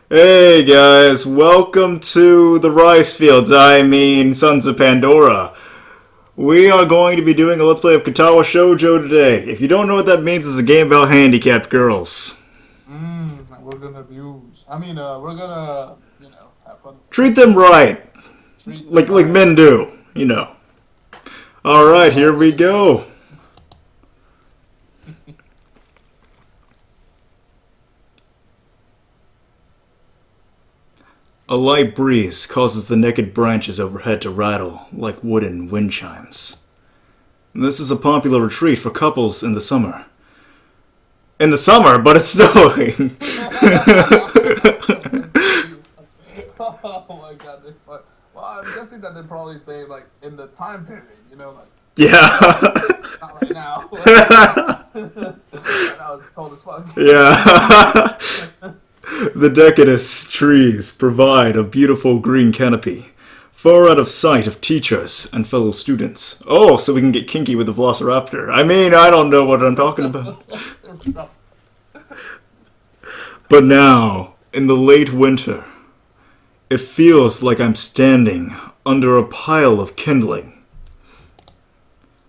Hey guys, welcome to the rice fields, Sons of Pandora. We are going to be doing a Let's Play of Katawa Shoujo today. If you don't know what that means, it's a game about handicapped girls. We're gonna abuse. We're gonna, have fun. Treat them right. Treat Like them right. men do, Alright, here we go. A light breeze causes the naked branches overhead to rattle like wooden wind chimes. This is a popular retreat for couples in the summer. In the summer, but it's snowing. Oh my god, they're fun. Well, I'm guessing that they're probably saying, like, in the time period, Yeah. not right now. Right now it's cold as fuck. Yeah. The decadus trees provide a beautiful green canopy, far out of sight of teachers and fellow students. Oh, so we can get kinky with the velociraptor. I don't know what I'm talking about. But now, in the late winter, it feels like I'm standing under a pile of kindling.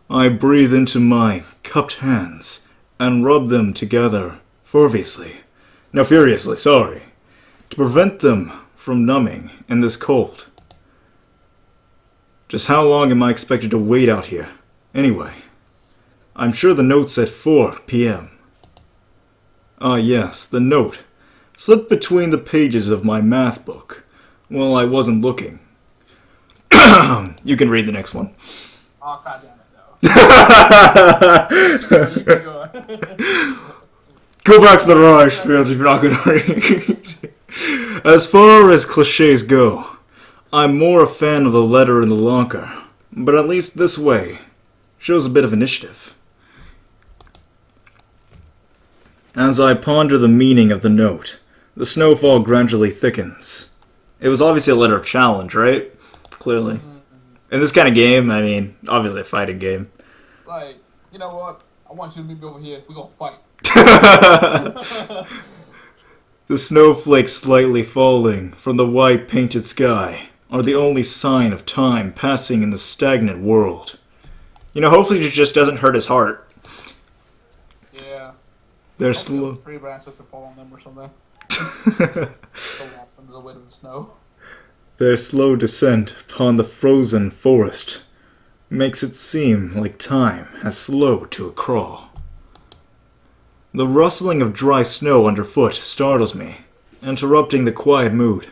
I breathe into my cupped hands and rub them together furiously, to prevent them from numbing in this cold. Just how long am I expected to wait out here? Anyway, I'm sure the note said 4 p.m. Ah yes, the note slipped between the pages of my math book while I wasn't looking. You can read the next one. Oh, god damn it, no. You can go. Go back to the rice fields if you're not going to read. As far as cliches go, I'm more a fan of the letter in the locker, but at least this way shows a bit of initiative. As I ponder the meaning of the note, the snowfall gradually thickens. It was obviously a letter of challenge, right? Clearly. In this kind of game, obviously a fighting game. It's like, you know what? I want you to meet me over here. We're gonna fight. The snowflakes slightly falling from the white painted sky are the only sign of time passing in the stagnant world. Hopefully it just doesn't hurt his heart. Yeah. They're slow. Tree branches to fall on them or something. Collapse under the weight of the snow. Their slow descent upon the frozen forest makes it seem like time has slowed to a crawl. The rustling of dry snow underfoot startles me, interrupting the quiet mood.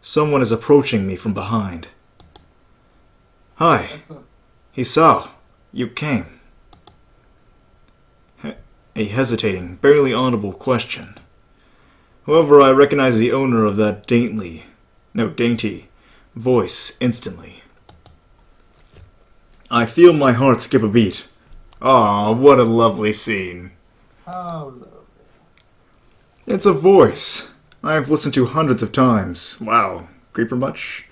Someone is approaching me from behind. Hi. Hisao, you came. A hesitating, barely audible question. However, I recognize the owner of that dainty voice instantly. I feel my heart skip a beat. Ah, what a lovely scene. How lovely. It's a voice I've listened to hundreds of times. Wow, creeper much?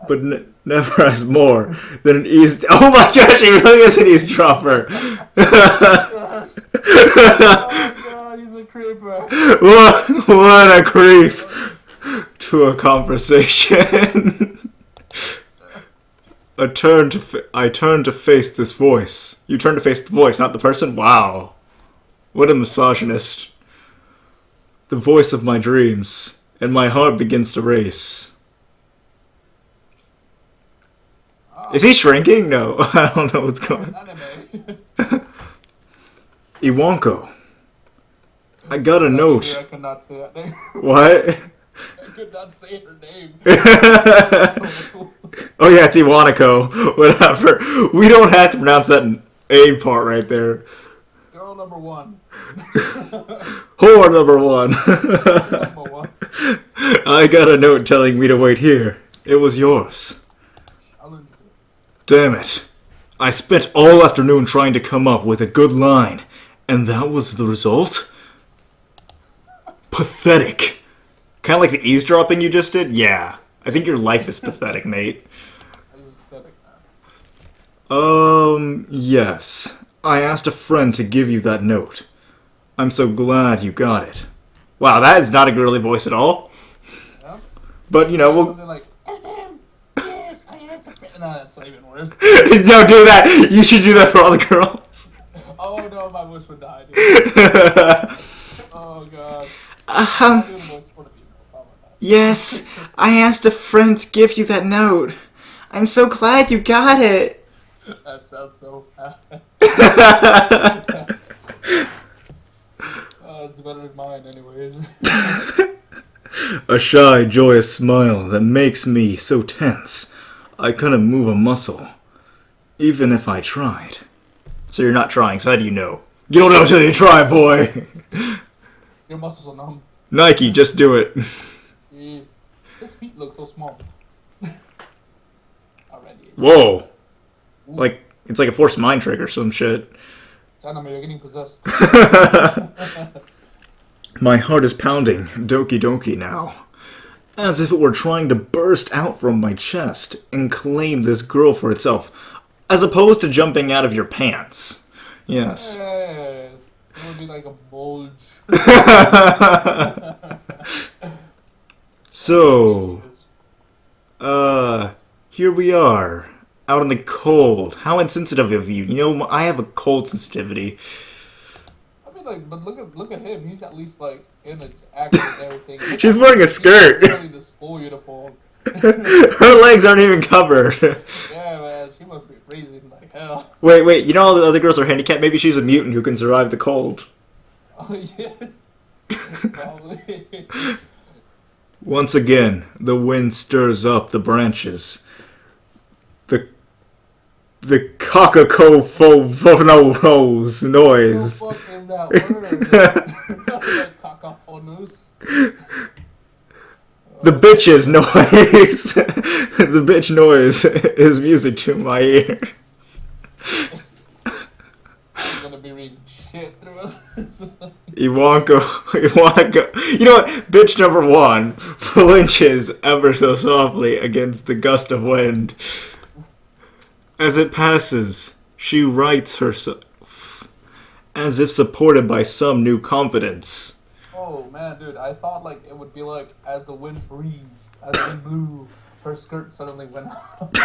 But never as more than an eavesdropper. Oh my gosh, he really is an eavesdropper. Yes. Oh god, he's a creeper. What a creep to a conversation. I turn to face this voice. You turn to face the voice, not the person? Wow. What a misogynist. The voice of my dreams, and my heart begins to race. Oh. Is he shrinking? No, I don't know what's going on. Iwanko. I got a note. I could not say that name. What? I could not say her name. Oh yeah, it's Iwanako. Whatever. We don't have to pronounce that A part right there. Girl number one. Whore number one. Number one. I got a note telling me to wait here. It was yours. Damn it. I spent all afternoon trying to come up with a good line, and that was the result? Pathetic. Kind of like the eavesdropping you just did? Yeah. I think your life is pathetic, mate. This is pathetic, man. Yes. I asked a friend to give you that note. I'm so glad you got it. Wow, that is not a girly voice at all. But, you know, we'll... Something like, yes, I have to friend. No, that's not even worse. Don't do that! You should do that for all the girls. Oh no, my voice would die, dude. Oh god. Um, I'll do the voice for the females. How about that? yes, I asked a friend to give you that note. I'm so glad you got it. That sounds so it's better than mine, anyways. A shy, joyous smile that makes me so tense I couldn't move a muscle, even if I tried. So you're not trying, so how do you know? You don't know till you try, boy! Your muscles are numb. Nike, just do it. Yeah. His feet look so small. Already. Whoa. Ooh. Like, it's like a forced mind trick or some shit. Anime, you're getting possessed. My heart is pounding, doki doki now. As if it were trying to burst out from my chest and claim this girl for itself. As opposed to jumping out of your pants. Yes. Yes. It would be like a bulge. So, here we are, out in the cold. How insensitive of you. You know, I have a cold sensitivity. I mean, like, but look at him. He's at least like in the action and everything. Look She's at wearing him. a skirt. He's wearing the school uniform. Her legs aren't even covered. Yeah, man. She must be freezing like hell. Wait, you know all the other girls are handicapped? Maybe she's a mutant who can survive the cold. Oh yes. Probably. Once again, the wind stirs up the branches. The cockaphonos noise. What the fuck is that word? Like cacophonous? The bitch's noise. The bitch noise is music to my ears. I'm gonna be reading shit through it. Iwanko. You know what? Bitch number 1 flinches ever so softly against the gust of wind. As it passes, she rights herself, as if supported by some new confidence. Oh man, dude, I thought like it would be like as the wind breathed, as the wind blew, her skirt suddenly went out.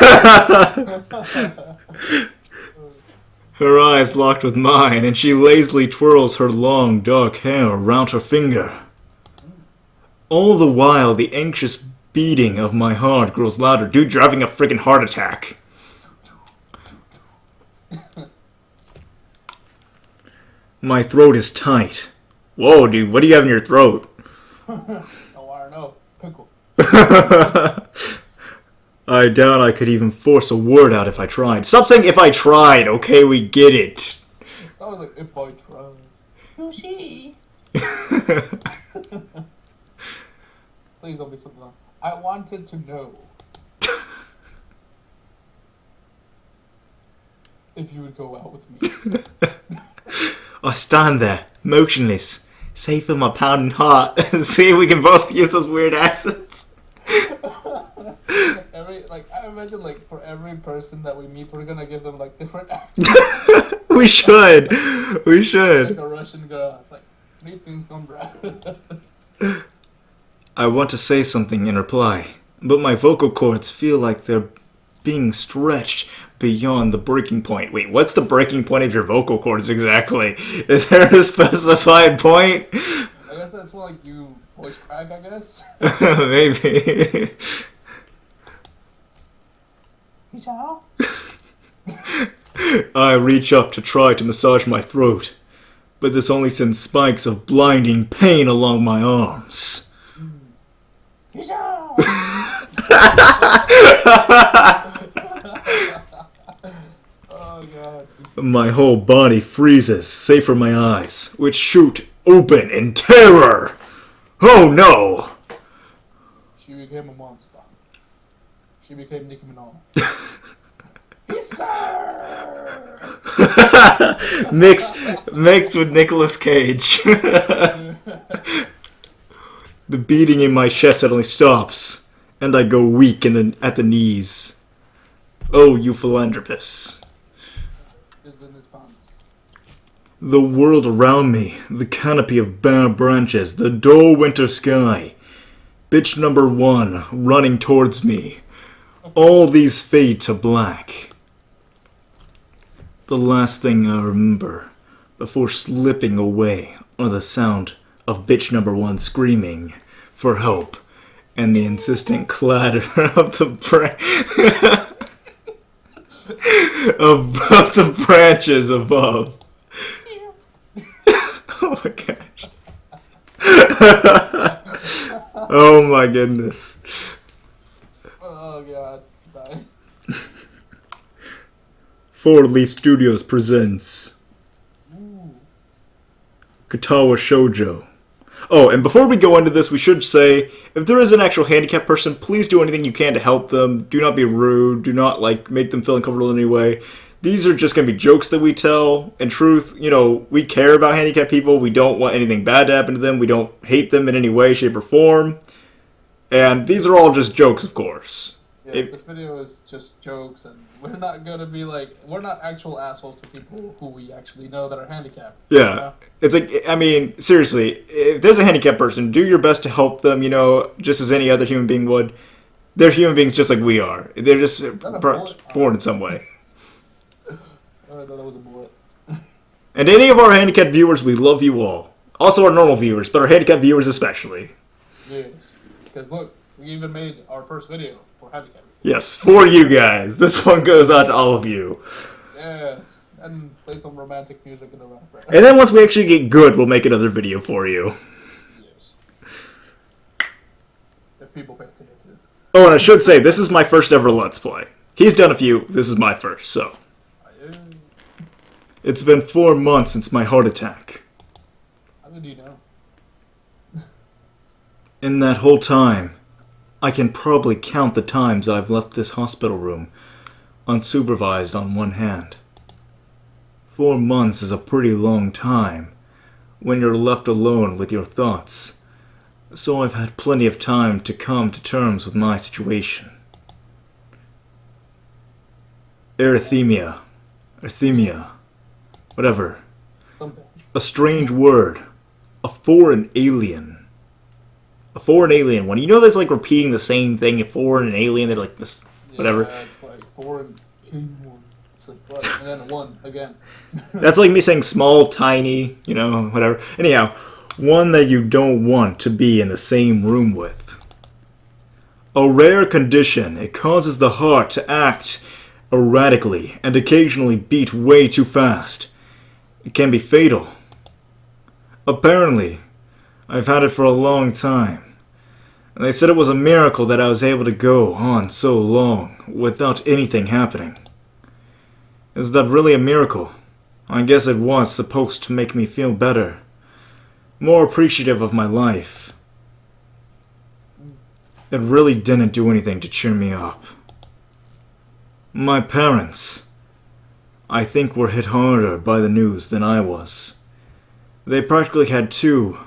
Her eyes locked with mine, and she lazily twirls her long, dark hair around her finger. All the while, the anxious beating of my heart grows louder. Dude, you're having a freaking heart attack. My throat is tight. Whoa, dude, what do you have in your throat? Oh, I don't know. Pickle. I doubt I could even force a word out if I tried. Stop saying if I tried, okay? We get it. It's always like, if I tried. Yoshi. Please don't be something wrong. I wanted to know if you would go out with me. I stand there, motionless, safe in my pounding heart. See if we can both use those weird accents. I imagine like for every person that we meet, we're gonna give them like different accents. We should. Like a Russian girl. It's like, greetings, comrade. I want to say something in reply, but my vocal cords feel like they're being stretched beyond the breaking point. Wait, what's the breaking point of your vocal cords exactly? Is there a specified point? I guess that's more like you voice crack, I guess. Maybe. I reach up to try to massage my throat, but this only sends spikes of blinding pain along my arms. Oh god. My whole body freezes, save for my eyes, which shoot open in terror. Oh no! She became a monster. She became Nicki Minaj. Yes, sir! mixed with Nicolas Cage. The beating in my chest suddenly stops, and I go weak at the knees. Oh, you philanthropist. Is the response. The world around me, the canopy of bare branches, the dull winter sky, Bitch number 1 running towards me. All these fade to black. The last thing I remember before slipping away are the sound of bitch number 1 screaming for help and the insistent clatter of the of the branches above. Oh my gosh. Oh my goodness. Oh god. Bye. 4 Leaf Studios presents Katawa Shoujo. Oh, and before we go into this, we should say, if there is an actual handicapped person, please do anything you can to help them. Do not be rude. Do not, make them feel uncomfortable in any way. These are just going to be jokes that we tell. In truth, we care about handicapped people. We don't want anything bad to happen to them. We don't hate them in any way, shape, or form. And these are all just jokes, of course. Yes, this video is just jokes, and we're not going to be we're not actual assholes to people who we actually know that are handicapped. Yeah. It's seriously, if there's a handicapped person, do your best to help them, just as any other human being would. They're human beings just like we are. They're just born in some way. I thought that was a bullet. And any of our handicapped viewers, we love you all. Also our normal viewers, but our handicapped viewers especially. Yes. Because look, we even made our first video for handicapped. Yes, for you guys. This one goes out to all of you. Yes. And play some romantic music in the background. And then once we actually get good, we'll make another video for you. Yes. If people pay attention to this. Oh, and I should say, this is my first ever Let's Play. He's done a few. This is my first, so. It's been 4 months since my heart attack. How did you know? In that whole time, I can probably count the times I've left this hospital room unsupervised on one hand. 4 months is a pretty long time when you're left alone with your thoughts, so I've had plenty of time to come to terms with my situation. Erythemia, whatever. Something. A strange word. A foreign alien. A foreign alien. When that's repeating the same thing, a foreign alien, they're this, whatever. Yeah, it's foreign alien. It's what? And then one again. That's like me saying small, tiny, whatever. Anyhow, one that you don't want to be in the same room with. A rare condition. It causes the heart to act erratically and occasionally beat way too fast. It can be fatal. Apparently, I've had it for a long time. And they said it was a miracle that I was able to go on so long without anything happening. Is that really a miracle? I guess it was supposed to make me feel better. More appreciative of my life. It really didn't do anything to cheer me up. My parents, I think, were hit harder by the news than I was. They practically had 2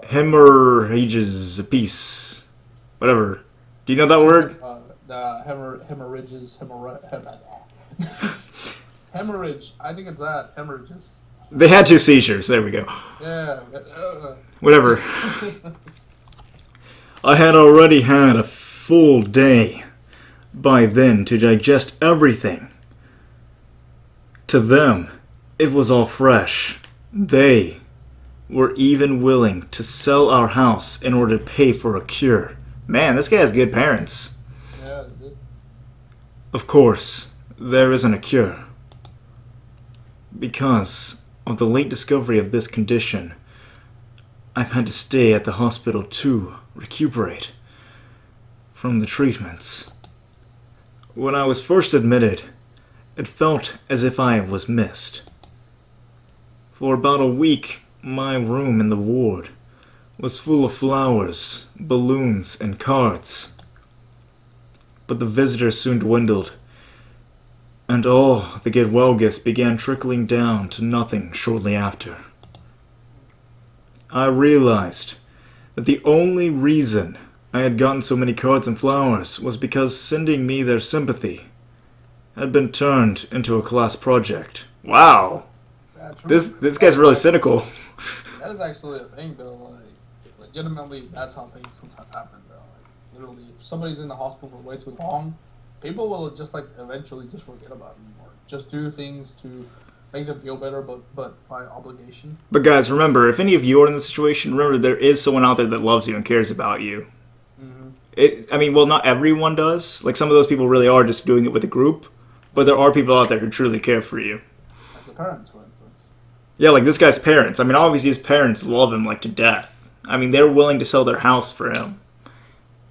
hemorrhages apiece. Whatever. Do you know that word? Hemorrhages. Hemorrhage. I think it's that. Hemorrhages. They had 2 seizures. There we go. Yeah. Whatever. I had already had a full day by then to digest everything. To them, it was all fresh. They were even willing to sell our house in order to pay for a cure. Man, this guy has good parents. Yeah, it did. Of course, there isn't a cure. Because of the late discovery of this condition, I've had to stay at the hospital to recuperate from the treatments. When I was first admitted, it felt as if I was missed. For about a week, my room in the ward was full of flowers, balloons, and cards. But the visitors soon dwindled, and all the get well gifts began trickling down to nothing shortly after. I realized that the only reason I had gotten so many cards and flowers was because sending me their sympathy had been turned into a class project. Wow! This guy's really cynical. That is actually a thing, though. Like, legitimately, that's how things sometimes happen, though. Like, literally, if somebody's in the hospital for way too long, people will just, like, eventually just forget about them or just do things to make them feel better, but by obligation. But guys, remember, if any of you are in this situation, remember there is someone out there that loves you and cares about you. I mean, well, not everyone does. Like, some of those people really are just doing it with a group. But there are people out there who truly care for you. Like the parents, for instance. Yeah, like this guy's parents. I mean, obviously his parents love him, like, to death. I mean, they're willing to sell their house for him.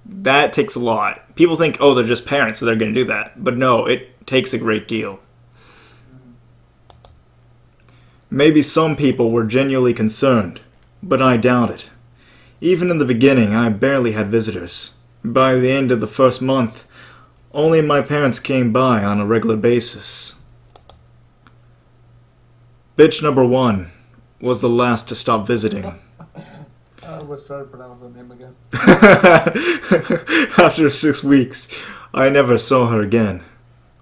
That takes a lot. People think, oh, they're just parents, so they're going to do that. But no, it takes a great deal. Maybe some people were genuinely concerned, but I doubt it. Even in the beginning, I barely had visitors. By the end of the first month, only my parents came by on a regular basis. Bitch number 1 was the last to stop visiting. I was trying to pronounce her name again. After 6 weeks, I never saw her again.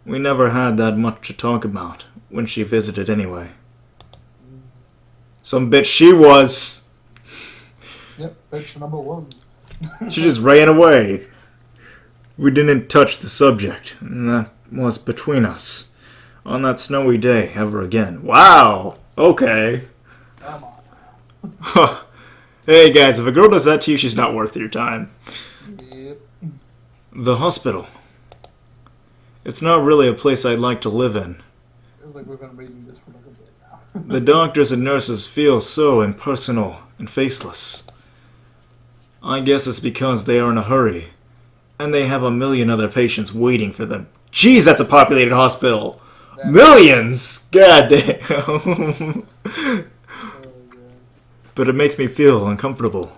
We never had that much to talk about when she visited anyway. Some bitch she was. Yep, bitch number 1. She just ran away. We didn't touch the subject, and that was between us. On that snowy day, ever again. Wow! Okay. Come on. Hey guys, if a girl does that to you, she's not worth your time. Yep. The hospital. It's not really a place I'd like to live in. Feels like we've been reading this for like a bit now. The doctors and nurses feel so impersonal and faceless. I guess it's because they are in a hurry, and they have a million other patients waiting for them. Jeez, that's a populated hospital! Millions! God damn! But it makes me feel uncomfortable.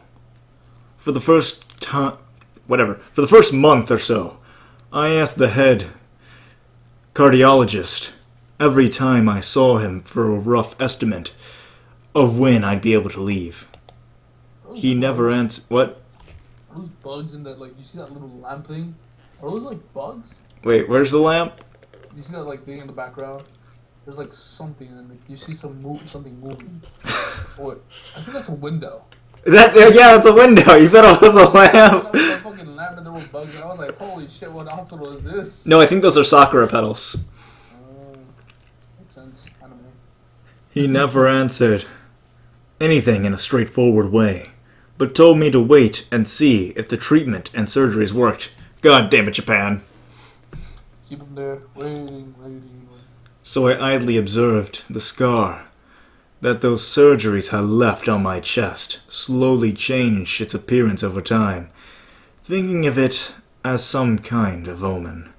For the first month or so, I asked the head cardiologist every time I saw him for a rough estimate of when I'd be able to leave. He never answered. What? Are those bugs in that, like, you see that little lamp thing? Are those, like, bugs? Wait, where's the lamp? You see that, like, thing in the background? There's, like, something, and like, you see something moving. What? I think that's a window. Yeah, it's a window. You thought it was a lamp. That was a fucking lamp, and there were bugs, and I was like, holy shit, what hospital is this? No, I think those are sakura petals. Makes sense. Anime. He never answered anything in a straightforward way, but told me to wait and see if the treatment and surgeries worked. God damn it, Japan. Keep him there, waiting. So I idly observed the scar that those surgeries had left on my chest slowly change its appearance over time, thinking of it as some kind of omen.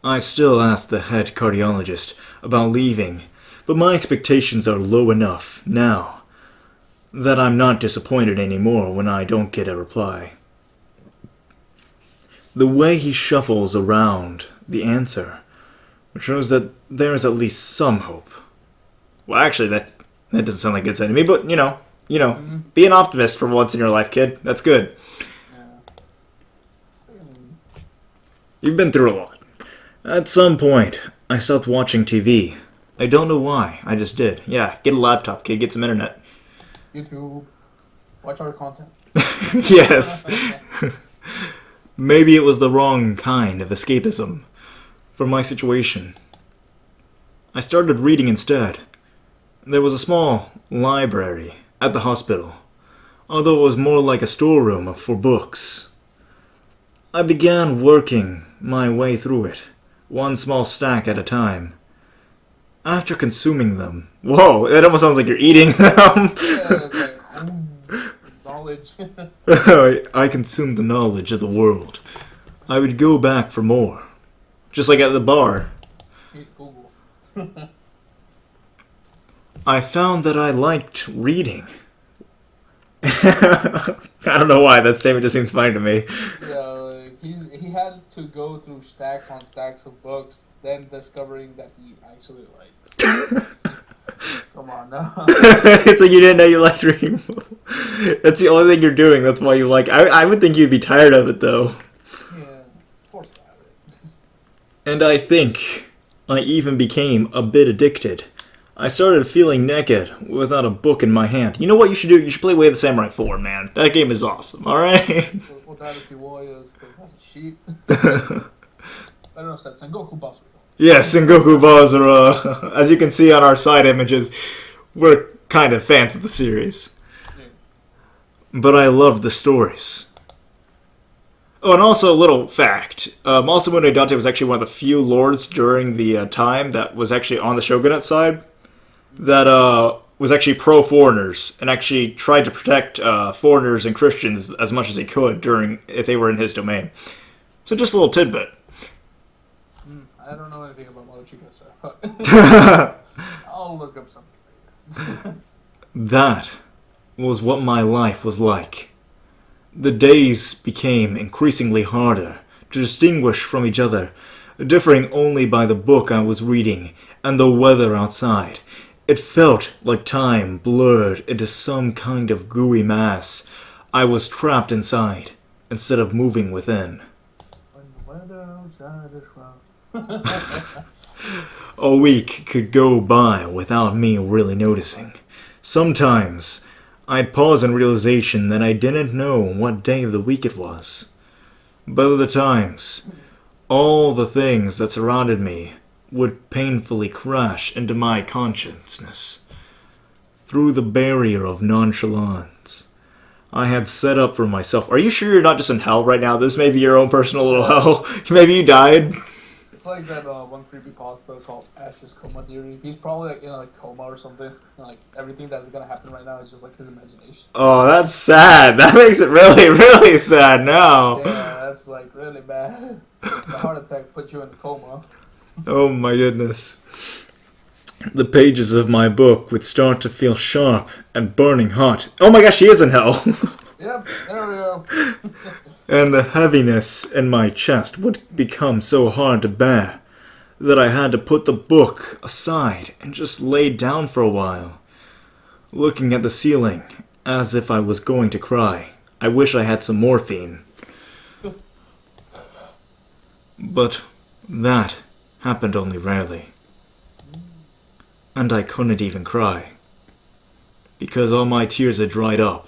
I still ask the head cardiologist about leaving, but my expectations are low enough now that I'm not disappointed anymore when I don't get a reply. The way he shuffles around the answer shows that there is at least some hope. Well, actually, that doesn't sound like good side to me, but, you know, be an optimist for once in your life, kid. That's good. Yeah. You've been through a lot. At some point, I stopped watching TV. I don't know why. I just did. Yeah, get a laptop, kid. Get some internet. YouTube. Watch our content. Yes. Maybe it was the wrong kind of escapism for my situation. I started reading instead. There was a small library at the hospital, although it was more like a storeroom for books. I began working my way through it, one small stack at a time. After consuming them... Whoa, that almost sounds like you're eating them! Yeah, it's like, knowledge. I consumed the knowledge of the world. I would go back for more. Just like at the bar. Google. I found that I liked reading. I don't know why, that statement just seems funny to me. Yeah, like, he had to go through stacks on stacks of books, then discovering that he actually likes. Come on now. It's like you didn't know you liked reading. That's the only thing you're doing, that's why you like. I would think you'd be tired of it, though. Yeah, of course I have it. And I think I even became a bit addicted. I started feeling naked without a book in my hand. You know what you should do? You should play Way of the Samurai 4, man. That game is awesome, alright? What Dynasty Warriors, because that's a sheet. I don't know if that's Sengoku Basura. Yes, Sengoku Basara. As you can see on our side images, we're kind of fans of the series. Yeah. But I loved the stories. Oh, and also a little fact. Masamune Dante was actually one of the few lords during the time that was actually on the shogunate side that was actually pro-foreigners and actually tried to protect foreigners and Christians as much as he could if they were in his domain. So just a little tidbit. I don't know anything about Motochika, so I'll look up something. That was what my life was like. The days became increasingly harder to distinguish from each other, differing only by the book I was reading and the weather outside. It felt like time blurred into some kind of gooey mass. I was trapped inside instead of moving within. When the weather outside is rough. A week could go by without me really noticing. Sometimes I'd pause in realization that I didn't know what day of the week it was. But other times, all the things that surrounded me would painfully crash into my consciousness. Through the barrier of nonchalance I had set up for myself. Are you sure you're not just in hell right now? This may be your own personal little hell. Maybe you died. It's like that one creepypasta called Ash's Coma Theory. He's probably like in a coma or something. And, like everything that's gonna happen right now is just like his imagination. Oh, that's sad. That makes it really, really sad now. Yeah, that's like really bad. The heart attack put you in a coma. Oh my goodness. The pages of my book would start to feel sharp and burning hot. Oh my gosh, she is in hell. Yep, there we go. And the heaviness in my chest would become so hard to bear that I had to put the book aside and just lay down for a while, looking at the ceiling as if I was going to cry. I wish I had some morphine. But that happened only rarely. And I couldn't even cry, because all my tears had dried up.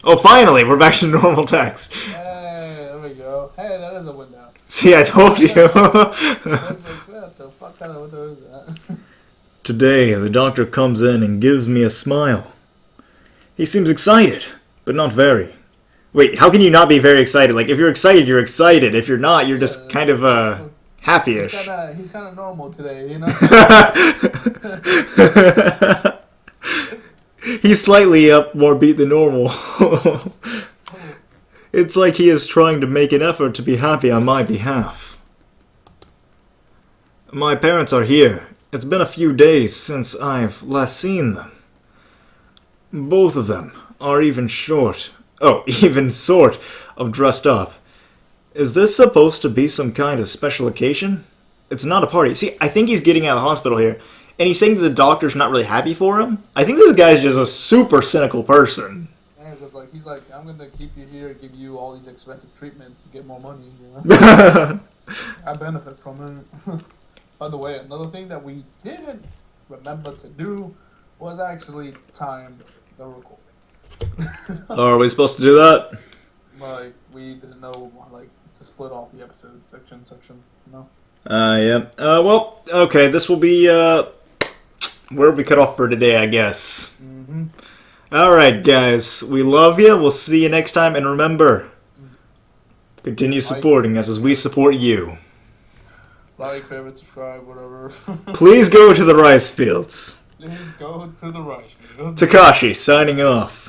Oh, finally, we're back to normal text. Hey, there we go. Hey, that is a window. See, I told you. I was like, what the fuck kind of window is that? Today, the doctor comes in and gives me a smile. He seems excited, but not very. Wait, how can you not be very excited? Like, if you're excited, you're excited. If you're not, you're just kind of, happy-ish. He's kind of normal today, you know? He's slightly up more beat than normal. It's like he is trying to make an effort to be happy on my behalf. My parents are here. It's been a few days since I've last seen them. Both of them are even sort of dressed up. Is this supposed to be some kind of special occasion? It's not a party. See, I think he's getting out of the hospital here. And he's saying that the doctor's not really happy for him. I think this guy's just a super cynical person. Yeah, because like he's like, I'm gonna keep you here, give you all these expensive treatments to get more money. You know, I benefit from it. By the way, another thing that we didn't remember to do was actually time the recording. Oh, are we supposed to do that? Like we didn't know like to split off the episode section. You know. Yeah. Well, okay. This will be where we cut off for today, I guess. Mm-hmm. Alright, guys. We love you. We'll see you next time. And remember, continue supporting us as we support you. Like, favorite, subscribe, whatever. Please go to the rice fields. Please go to the rice fields. Takashi, signing off.